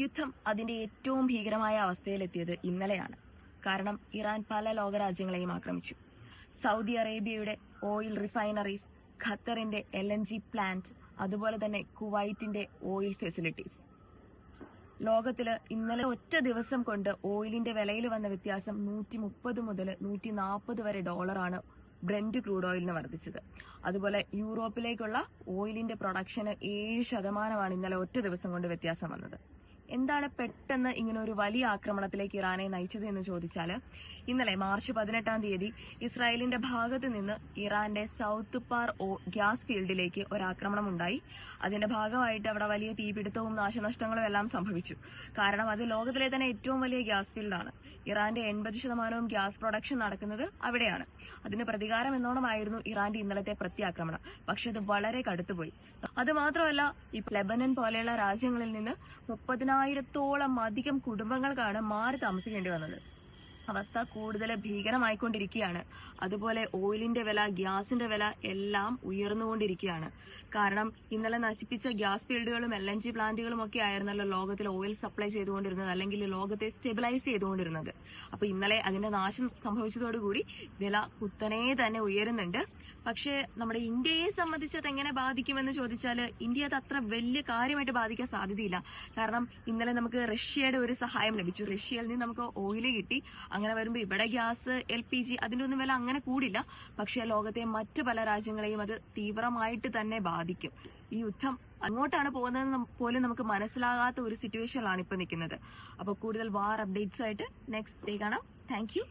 യുദ്ധം അതിന്റെ ഏറ്റവും ഭീകരമായ അവസ്ഥയിലെത്തിയത് ഇന്നലെയാണ്. കാരണം ഇറാൻ പല ലോകരാജ്യങ്ങളെയും ആക്രമിച്ചു. സൗദി അറേബ്യയുടെ ഓയിൽ റിഫൈനറീസ്, ഖത്തറിന്റെ LNG പ്ലാന്റ്, അതുപോലെ തന്നെ കുവൈറ്റിന്റെ ഓയിൽ ഫെസിലിറ്റീസ്. ലോകത്തില് ഇന്നലെ ഒറ്റ ദിവസം കൊണ്ട് ഓയിലിന്റെ വിലയിൽ വന്ന വ്യത്യാസം 130 മുതൽ 140 വരെ ഡോളറാണ് ബ്രെന്റ് ക്രൂഡ് ഓയിലിന് വർദ്ധിച്ചത്. അതുപോലെ യൂറോപ്പിലേക്കുള്ള ഓയിലിന്റെ പ്രൊഡക്ഷന് 7% ഇന്നലെ ഒറ്റ ദിവസം കൊണ്ട് വ്യത്യാസം വന്നത്. എന്താണ് പെട്ടെന്ന് ഇങ്ങനെ ഒരു വലിയ ആക്രമണത്തിലേക്ക് ഇറാനെ നയിച്ചത് എന്ന് ചോദിച്ചാൽ, ഇന്നലെ മാർച്ച് 18 ഇസ്രായേലിന്റെ ഭാഗത്ത് നിന്ന് ഇറാന്റെ സൌത്ത് പാർ ഗ്യാസ് ഫീൽഡിലേക്ക് ഒരാക്രമണം ഉണ്ടായി. അതിന്റെ ഭാഗമായിട്ട് അവിടെ വലിയ തീപിടുത്തവും നാശനഷ്ടങ്ങളും എല്ലാം സംഭവിച്ചു. കാരണം അത് ലോകത്തിലെ തന്നെ ഏറ്റവും വലിയ ഗ്യാസ് ഫീൽഡാണ്. ഇറാന്റെ 80% ഗ്യാസ് പ്രൊഡക്ഷൻ നടക്കുന്നത് അവിടെയാണ്. അതിന് പ്രതികാരം എന്നോണമായിരുന്നു ഇറാന്റെ ഇന്നലത്തെ പ്രത്യാക്രമണം. പക്ഷെ അത് വളരെ കടുത്തുപോയി. അതുമാത്രമല്ല, ഈ ലെബനൻ പോലെയുള്ള രാജ്യങ്ങളിൽ നിന്ന് 30,000-ഓളം അധികം കുടുംബങ്ങൾക്കാണ് മാറി താമസിക്കേണ്ടി വന്നത്. അവസ്ഥ കൂടുതൽ ഭീകരമായിക്കൊണ്ടിരിക്കുകയാണ്. അതുപോലെ ഓയിലിന്റെ വില, ഗ്യാസിന്റെ വില എല്ലാം ഉയർന്നുകൊണ്ടിരിക്കുകയാണ്. കാരണം ഇന്നലെ നശിപ്പിച്ച ഗ്യാസ് ഫീൽഡുകളും LNG പ്ലാന്റുകളും ഒക്കെ ആയിരുന്നല്ലോ ലോകത്തിൽ ഓയിൽ സപ്ലൈ ചെയ്തുകൊണ്ടിരുന്നത്, അല്ലെങ്കിൽ ലോകത്തെ സ്റ്റെബിലൈസ് ചെയ്തുകൊണ്ടിരുന്നത്. അപ്പൊ ഇന്നലെ അതിന്റെ നാശം സംഭവിച്ചതോടുകൂടി വില കുത്തനെ തന്നെ ഉയരുന്നുണ്ട്. പക്ഷേ നമ്മുടെ ഇന്ത്യയെ സംബന്ധിച്ച് അത് എങ്ങനെ ബാധിക്കുമെന്ന് ചോദിച്ചാൽ, ഇന്ത്യ അത് അത്ര വലിയ കാര്യമായിട്ട് ബാധിക്കാൻ സാധ്യതയില്ല. കാരണം ഇന്നലെ നമുക്ക് റഷ്യയുടെ ഒരു സഹായം ലഭിച്ചു. റഷ്യയിൽ നിന്ന് നമുക്ക് ഓയിൽ കിട്ടി. അങ്ങനെ വരുമ്പോൾ ഇവിടെ ഗ്യാസ്, LPG അതിന്റെ ഒന്നും വില അങ്ങനെ കൂടില്ല. പക്ഷേ ലോകത്തെ മറ്റു പല രാജ്യങ്ങളെയും അത് തീവ്രമായിട്ട് തന്നെ ബാധിക്കും. ഈ യുദ്ധം അങ്ങോട്ടാണ് പോകുന്നതെന്ന് പോലും നമുക്ക് മനസ്സിലാകാത്ത ഒരു സിറ്റുവേഷനിലാണ് ഇപ്പൊ നിൽക്കുന്നത്. അപ്പോൾ കൂടുതൽ വാർ അപ്ഡേറ്റ്സ് ആയിട്ട് നെക്സ്റ്റ് ഡേ കാണാം. Thank you.